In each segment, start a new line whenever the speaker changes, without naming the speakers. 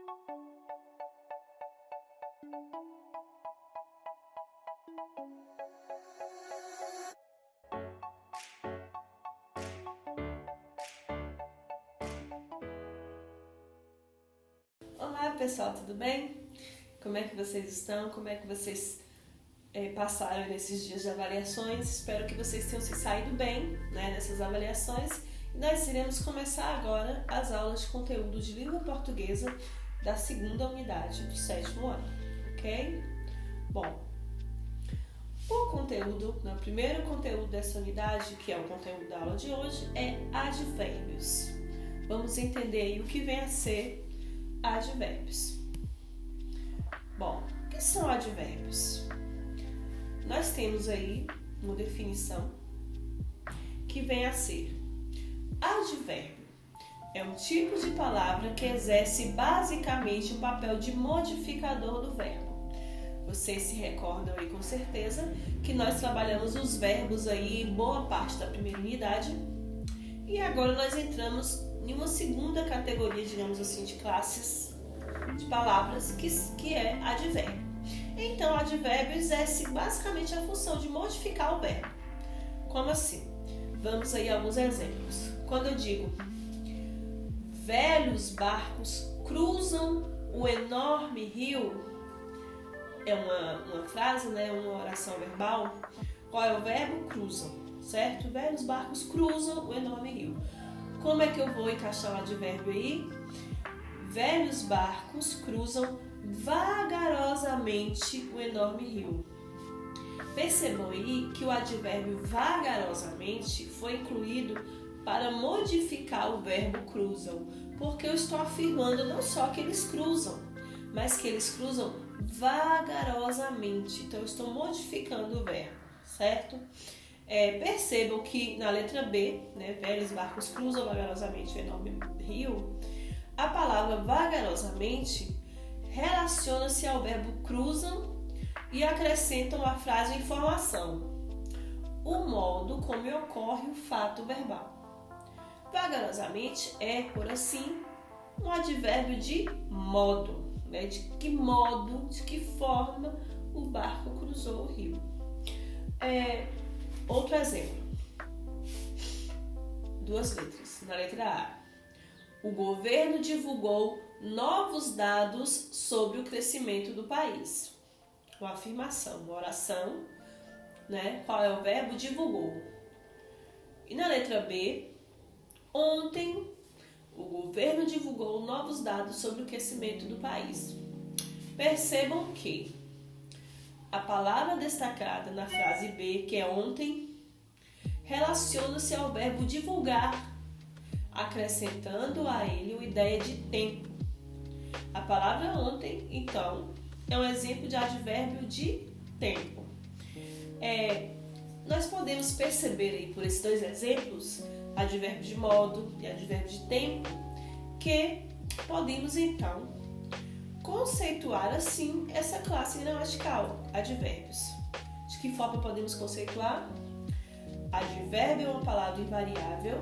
Olá pessoal, tudo bem? Como é que vocês estão? Como é que vocês passaram nesses dias de avaliações? Espero que vocês tenham se saído bem, nessas avaliações. E nós iremos começar agora as aulas de conteúdo de língua portuguesa da segunda unidade do 7º ano, ok? Bom, o primeiro conteúdo dessa unidade, que é o conteúdo da aula de hoje, é advérbios. Vamos entender aí o que vem a ser advérbios. Bom, o que são advérbios? Nós temos aí uma definição que vem a ser: advérbio é um tipo de palavra que exerce basicamente o papel de modificador do verbo. Vocês se recordam aí com certeza que nós trabalhamos os verbos aí em boa parte da primeira unidade e agora nós entramos em uma segunda categoria, digamos assim, de classes de palavras que é advérbio. Então, advérbio exerce basicamente a função de modificar o verbo. Como assim? Vamos aí a alguns exemplos. Quando eu digo velhos barcos cruzam o enorme rio, é uma frase, uma oração verbal. Qual é o verbo? Cruzam, certo? Velhos barcos cruzam o enorme rio. Como é que eu vou encaixar o advérbio aí? Velhos barcos cruzam vagarosamente o enorme rio. Percebam aí que o advérbio vagarosamente foi incluído para modificar o verbo cruzam, porque eu estou afirmando não só que eles cruzam, mas que eles cruzam vagarosamente. Então eu estou modificando o verbo, certo? Percebam que na letra B, velhos barcos cruzam vagarosamente o enorme rio, a palavra vagarosamente relaciona-se ao verbo cruzam e acrescenta uma frase de informação: o modo como ocorre o fato verbal. Vagarosamente é, por assim, um advérbio de modo, de que modo, de que forma o barco cruzou o rio. Outro exemplo, 2 letras. Na letra A, o governo divulgou novos dados sobre o crescimento do país. Uma afirmação, uma oração, Qual é o verbo? Divulgou. E na letra B, ontem o governo divulgou novos dados sobre o crescimento do país. Percebam que a palavra destacada na frase B, que é ontem, relaciona-se ao verbo divulgar, acrescentando a ele uma ideia de tempo. A palavra ontem, então, é um exemplo de advérbio de tempo. Nós podemos perceber aí por esses 2 exemplos, advérbio de modo e advérbio de tempo, que podemos então conceituar assim essa classe gramatical, advérbios. De que forma podemos conceituar? Advérbio é uma palavra invariável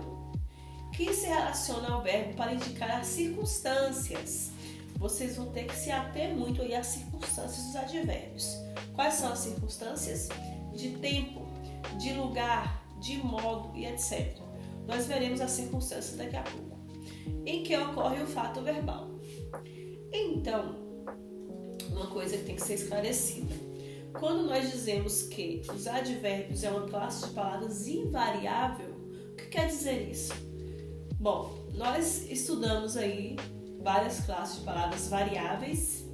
que se relaciona ao verbo para indicar as circunstâncias. Vocês vão ter que se ater muito aí às circunstâncias dos advérbios. Quais são as circunstâncias? De tempo, de lugar, de modo e etc. Nós veremos as circunstâncias daqui a pouco, em que ocorre o fato verbal. Então, uma coisa que tem que ser esclarecida. Quando nós dizemos que os advérbios é uma classe de palavras invariável, o que quer dizer isso? Bom, nós estudamos aí várias classes de palavras variáveis,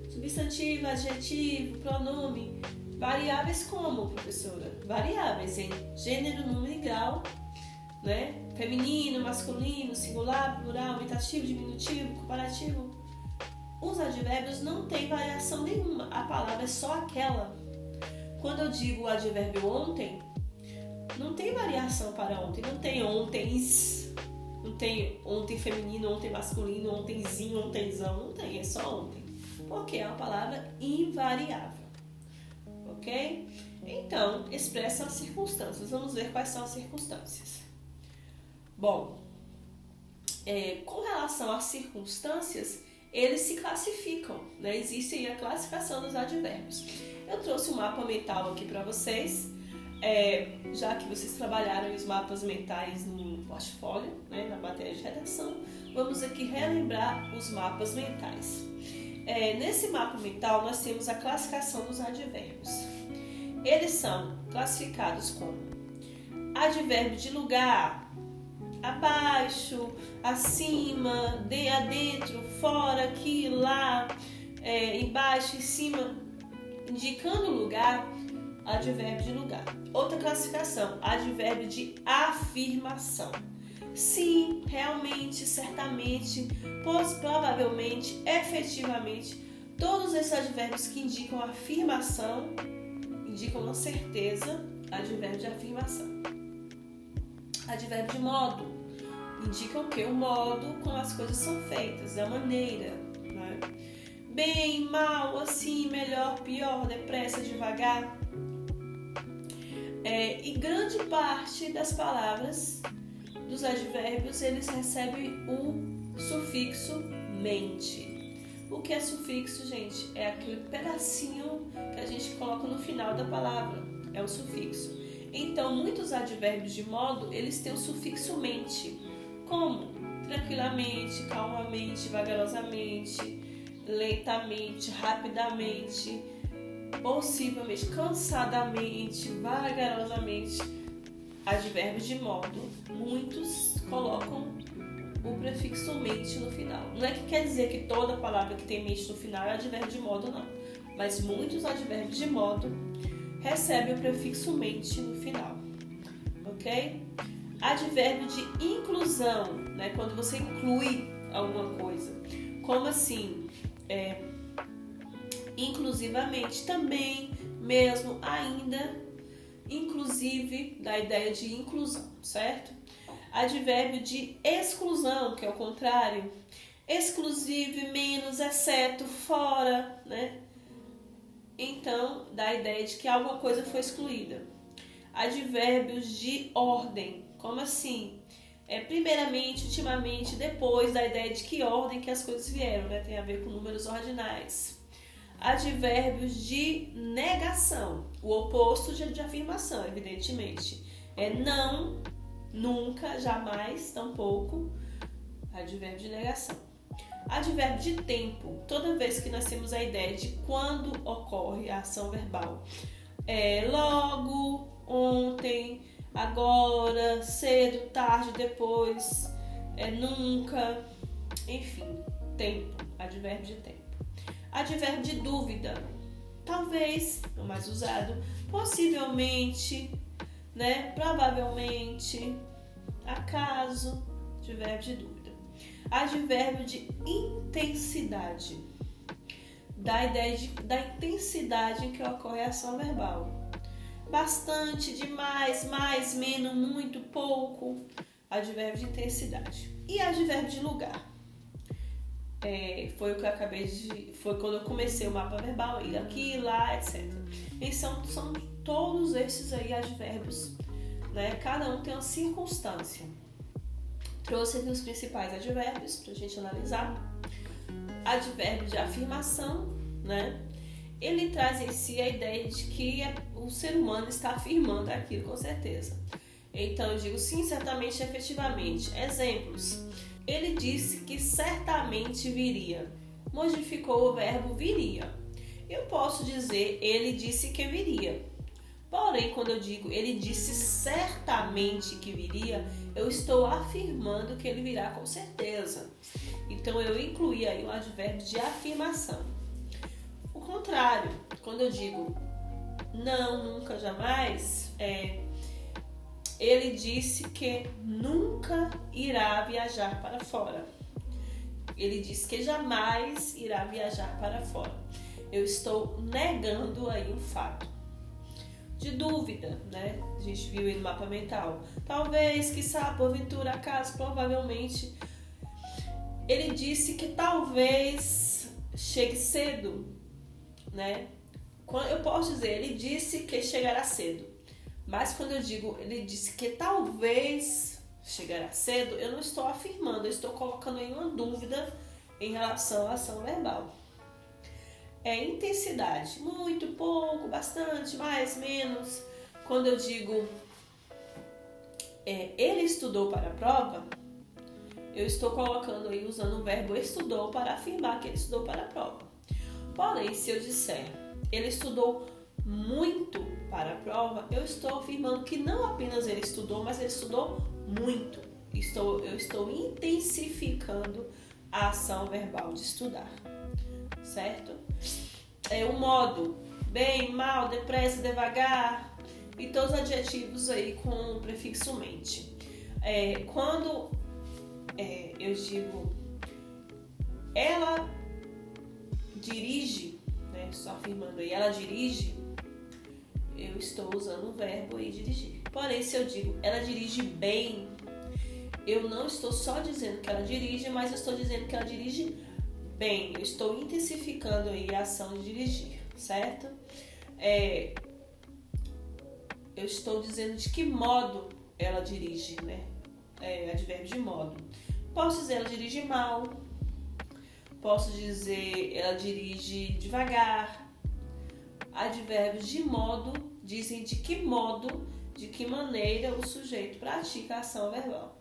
substantivo, adjetivo, pronome. Variáveis como, professora? Variáveis em gênero, número e grau, Feminino, masculino, singular, plural, aumentativo, diminutivo, comparativo. Os advérbios não têm variação nenhuma, a palavra é só aquela. Quando eu digo o advérbio ontem, não tem variação para ontem, não tem ontens, não tem ontem feminino, ontem masculino, ontemzinho, ontenzão, não tem, é só ontem, porque é uma palavra invariável, ok? Então, expressa as circunstâncias, vamos ver quais são as circunstâncias. Bom, com relação às circunstâncias, eles se classificam, né? Existe aí a classificação dos advérbios. Eu trouxe um mapa mental aqui para vocês, já que vocês trabalharam os mapas mentais no portfólio, né, na matéria de redação, vamos aqui relembrar os mapas mentais. Nesse mapa mental nós temos a classificação dos advérbios. Eles são classificados como advérbio de lugar, abaixo, acima, adentro, fora, aqui, lá, embaixo, em cima, indicando lugar, advérbio de lugar. Outra classificação, advérbio de afirmação. Sim, realmente, certamente, provavelmente, efetivamente, todos esses advérbios que indicam afirmação, indicam uma certeza, advérbio de afirmação. Advérbio de modo, indica o quê? O modo como as coisas são feitas, a maneira, né? Bem, mal, assim, melhor, pior, depressa, devagar. E grande parte das palavras dos advérbios, eles recebem o sufixo mente. O que é sufixo, gente? É aquele pedacinho que a gente coloca no final da palavra. É o sufixo. Então, muitos advérbios de modo, eles têm o sufixo mente. Como? Tranquilamente, calmamente, vagarosamente, lentamente, rapidamente, possivelmente, cansadamente, vagarosamente. Advérbios de modo, muitos colocam o prefixo mente no final. Não é que quer dizer que toda palavra que tem mente no final é advérbio de modo, não. Mas muitos advérbios de modo recebem o prefixo mente no final. Ok? Advérbio de inclusão, né? Quando você inclui alguma coisa. Como assim? Inclusivamente, também, mesmo, ainda, inclusive, da ideia de inclusão, certo? Advérbio de exclusão, que é o contrário. Exclusive, menos, exceto, fora, né? Então, dá a ideia de que alguma coisa foi excluída. Advérbios de ordem, como assim? Primeiramente, ultimamente, depois, da ideia de que ordem que as coisas vieram, né? Tem a ver com números ordinais. Advérbios de negação, o oposto de afirmação, evidentemente. Não, nunca, jamais, tampouco. Advérbio de negação. Advérbio de tempo, toda vez que nós temos a ideia de quando ocorre a ação verbal. Logo, ontem, agora, cedo, tarde, depois, nunca, enfim, tempo, advérbio de tempo. Advérbio de dúvida, talvez, o mais usado, possivelmente, né, provavelmente, acaso, advérbio de dúvida. Advérbio de intensidade, da ideia da intensidade em que ocorre a ação verbal. Bastante, demais, mais, menos, muito, pouco. Advérbio de intensidade. E advérbio de lugar. Foi o que eu acabei de... Foi quando eu comecei o mapa verbal, ir aqui, lá, etc. E são todos esses aí advérbios, né? Cada um tem uma circunstância. Trouxe aqui os principais advérbios para a gente analisar. Advérbio de afirmação, né? Ele traz em si a ideia de que o ser humano está afirmando aquilo, com certeza. Então eu digo sim, certamente, efetivamente. Exemplos. Ele disse que certamente viria. Modificou o verbo viria. Eu posso dizer ele disse que viria. Porém, quando eu digo ele disse certamente que viria, eu estou afirmando que ele virá com certeza. Então, eu incluí aí o advérbio de afirmação. O contrário, quando eu digo não, nunca, jamais, ele disse que nunca irá viajar para fora. Ele disse que jamais irá viajar para fora. Eu estou negando aí um fato. De dúvida, né? A gente viu aí no mapa mental. Talvez, quiçá, porventura, acaso, provavelmente. Ele disse que talvez chegue cedo, né? Eu posso dizer, ele disse que chegará cedo. Mas quando eu digo, ele disse que talvez chegará cedo, eu não estou afirmando, eu estou colocando aí uma dúvida em relação à ação verbal. Intensidade, muito, pouco, bastante, mais, menos. Quando eu digo ele estudou para a prova, eu estou colocando aí, usando o verbo estudou para afirmar que ele estudou para a prova. Porém, se eu disser ele estudou muito para a prova, eu estou afirmando que não apenas ele estudou, mas ele estudou muito. Eu estou intensificando a ação verbal de estudar, certo? O modo, bem, mal, depressa, devagar, e todos os adjetivos aí com o prefixo mente. Quando eu digo ela dirige, né, só afirmando aí, ela dirige, eu estou usando o verbo aí dirigir. Porém, se eu digo ela dirige bem, eu não estou só dizendo que ela dirige, mas eu estou dizendo que ela dirige bem. Eu estou intensificando aí a ação de dirigir, certo? Eu estou dizendo de que modo ela dirige, né? Advérbio de modo. Posso dizer ela dirige mal. Posso dizer ela dirige devagar. Advérbios de modo dizem de que modo, de que maneira o sujeito pratica a ação verbal.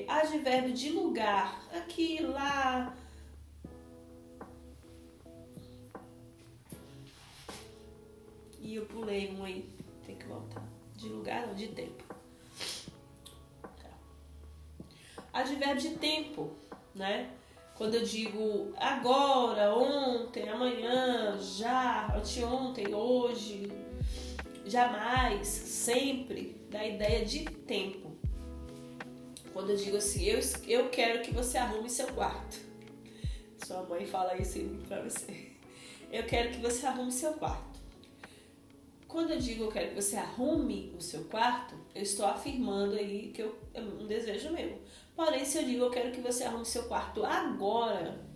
Advérbio de lugar, aqui, lá. E eu pulei um aí, tem que voltar. De lugar ou de tempo. Tá. Advérbio de tempo, né? Quando eu digo agora, ontem, amanhã, já, anteontem, hoje, jamais, sempre, dá ideia de tempo. Quando eu digo assim, eu quero que você arrume seu quarto. Sua mãe fala isso pra você. Eu quero que você arrume seu quarto. Quando eu digo eu quero que você arrume o seu quarto, eu estou afirmando aí que é um desejo meu. Porém, se eu digo eu quero que você arrume seu quarto agora,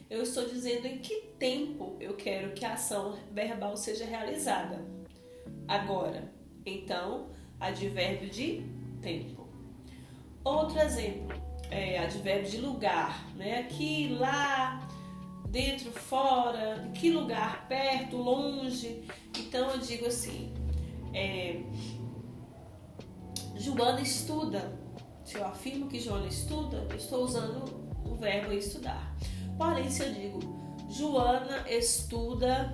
eu estou dizendo em que tempo eu quero que a ação verbal seja realizada. Agora. Então, advérbio de tempo. Outro exemplo, advérbio de lugar, né? Aqui, lá, dentro, fora, que lugar, perto, longe. Então eu digo assim, Joana estuda. Se eu afirmo que Joana estuda, eu estou usando o verbo estudar. Porém, se eu digo Joana estuda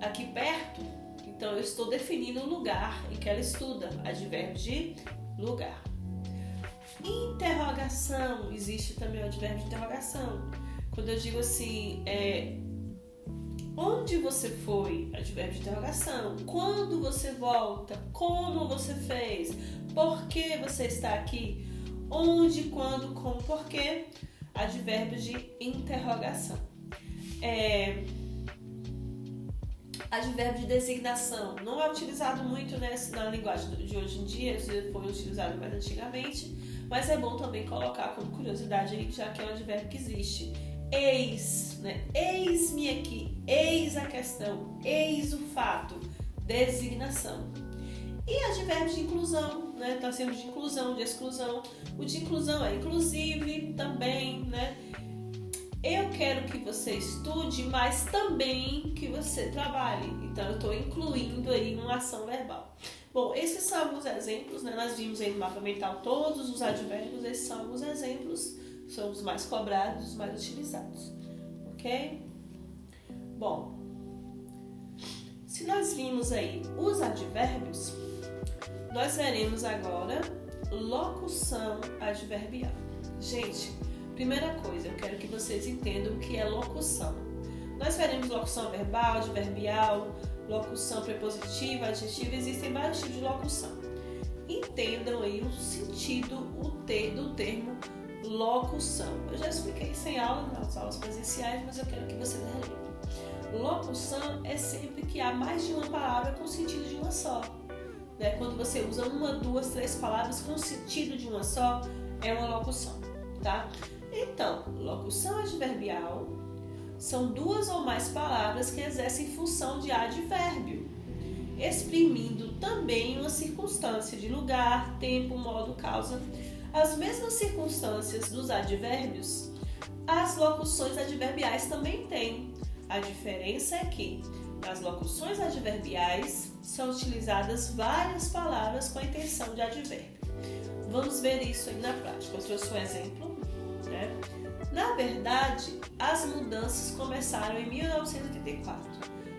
aqui perto, então eu estou definindo o lugar em que ela estuda, advérbio de lugar. Interrogação, existe também o advérbio de interrogação. Quando eu digo assim, onde você foi? Advérbio de interrogação. Quando você volta? Como você fez? Por que você está aqui? Onde, quando, como, por quê? Advérbio de interrogação. Advérbio de designação. Não é utilizado muito na linguagem de hoje em dia, foi utilizado mais antigamente, mas é bom também colocar como curiosidade aí, já que é um advérbio que existe. Eis, né? Eis-me aqui, eis a questão, eis o fato, designação. E advérbio de inclusão, né? Tá sendo de inclusão, de exclusão. O de inclusão é inclusive também, né? Eu quero que você estude, mas também que você trabalhe. Então, eu estou incluindo aí uma ação verbal. Bom, esses são alguns exemplos, né? Nós vimos aí no mapa mental todos os advérbios, esses são alguns exemplos, são os mais cobrados, os mais utilizados. Ok? Bom, se nós vimos aí os advérbios, nós veremos agora locução adverbial. Gente, primeira coisa, eu quero que vocês entendam o que é locução. Nós veremos locução verbal, adverbial, locução prepositiva, adjetiva, existem vários tipos de locução. Entendam aí o sentido do termo locução. Eu já expliquei isso em aula, nas aulas presenciais, mas eu quero que vocês relembrem. Locução é sempre que há mais de uma palavra com sentido de uma só. Né? Quando você usa uma, duas, três palavras com sentido de uma só, é uma locução. Tá? Então, locução adverbial são duas ou mais palavras que exercem função de advérbio, exprimindo também uma circunstância de lugar, tempo, modo, causa. as mesmas circunstâncias dos advérbios, as locuções adverbiais também têm. A diferença é que nas locuções adverbiais são utilizadas várias palavras com a intenção de advérbio. Vamos ver isso aí na prática. Eu trouxe um exemplo, né? Na verdade, as mudanças começaram em 1984.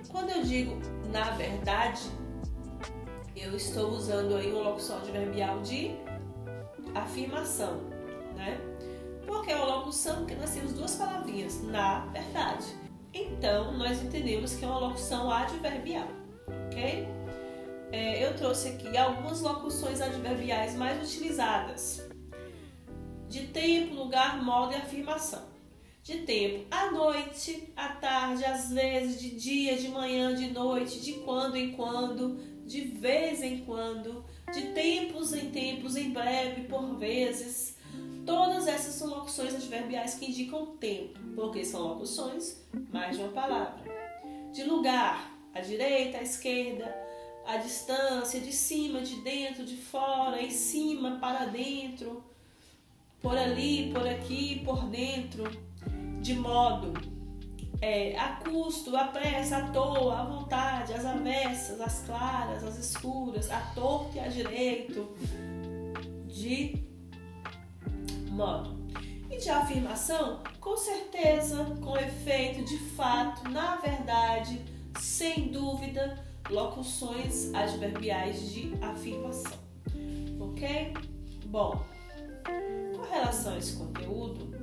Quando eu digo na verdade, eu estou usando aí uma locução adverbial de afirmação, né? Porque é uma locução que nós temos duas palavrinhas, na verdade. Então, nós entendemos que é uma locução adverbial, ok? Eu trouxe aqui algumas locuções adverbiais mais utilizadas. De tempo, lugar, modo e afirmação. De tempo, à noite, à tarde, às vezes, de dia, de manhã, de noite, de quando em quando, de vez em quando, de tempos em tempos, em breve, por vezes. Todas essas são locuções adverbiais que indicam tempo, porque são locuções mais de uma palavra. De lugar, à direita, à esquerda, à distância, de cima, de dentro, de fora, em cima, para dentro, por ali, por aqui, por dentro. De modo, a custo, a pressa, à toa, à vontade, às avessas, às claras, às escuras, à torta e à direito. De modo. E de afirmação, com certeza, com efeito, de fato, na verdade, sem dúvida, locuções adverbiais de afirmação. Ok? Bom, com relação a esse conteúdo,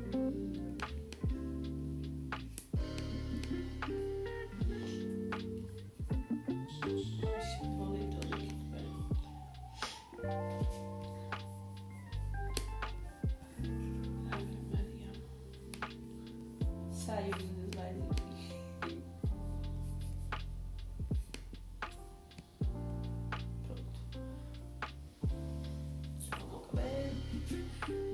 saiu do slide aqui. Pronto.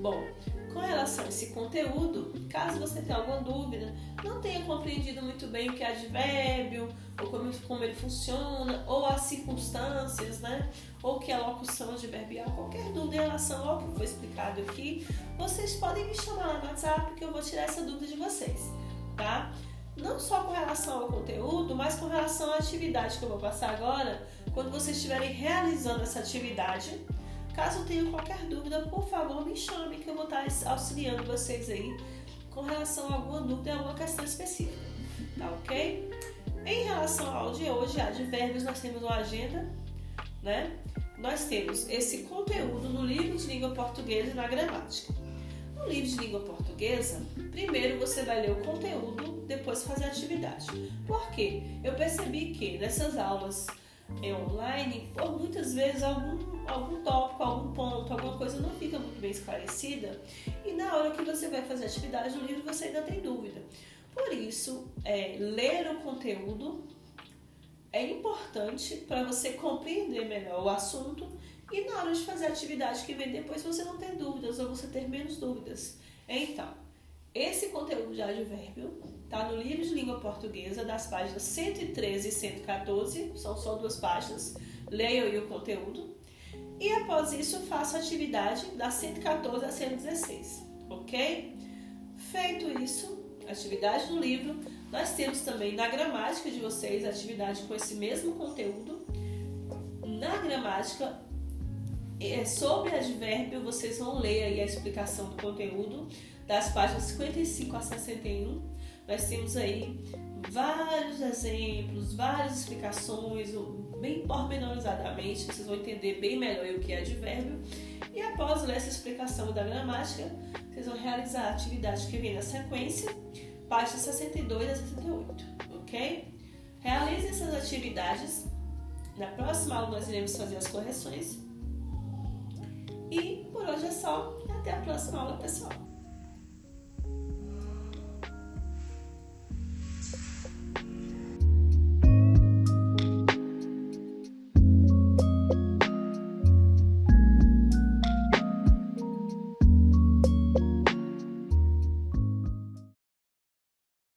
Bom, com relação a esse conteúdo, caso você tenha alguma dúvida, não tenha compreendido muito bem o que é advérbio, ou como ele funciona, ou as circunstâncias, né? Ou o que é locução adverbial, qualquer dúvida em relação ao que foi explicado aqui, vocês podem me chamar lá no WhatsApp que eu vou tirar essa dúvida de vocês, tá? Não só com relação ao conteúdo, mas com relação à atividade que eu vou passar agora, quando vocês estiverem realizando essa atividade. Caso tenha qualquer dúvida, por favor, me chame que eu vou estar auxiliando vocês aí com relação a alguma dúvida em alguma questão específica, tá ok? Em relação ao áudio de hoje, advérbios, nós temos uma agenda, né? Nós temos esse conteúdo no livro de língua portuguesa e na gramática. No livro de língua portuguesa, primeiro você vai ler o conteúdo, depois fazer a atividade. Por quê? Eu percebi que nessas aulas online, por muitas vezes algum tópico, algum ponto, alguma coisa não fica muito bem esclarecida e na hora que você vai fazer a atividade no livro você ainda tem dúvida. Por isso, ler o conteúdo é importante para você compreender melhor o assunto e na hora de fazer a atividade que vem depois você não ter dúvidas ou você ter menos dúvidas. Então, esse conteúdo de advérbio está no livro de língua portuguesa, das páginas 113 e 114, são só 2 páginas, leiam aí o conteúdo. E após isso, faço a atividade das 114 a 116, ok? Feito isso, atividade no livro, nós temos também na gramática de vocês, atividade com esse mesmo conteúdo. Na gramática, sobre advérbio, vocês vão ler aí a explicação do conteúdo, das páginas 55 a 61. Nós temos aí vários exemplos, várias explicações, bem pormenorizadamente, vocês vão entender bem melhor o que é advérbio. E após ler essa explicação da gramática, vocês vão realizar a atividade que vem na sequência, páginas 62 a 68, ok? Realize essas atividades. Na próxima aula nós iremos fazer as correções. E por hoje é só. Até a próxima aula, pessoal.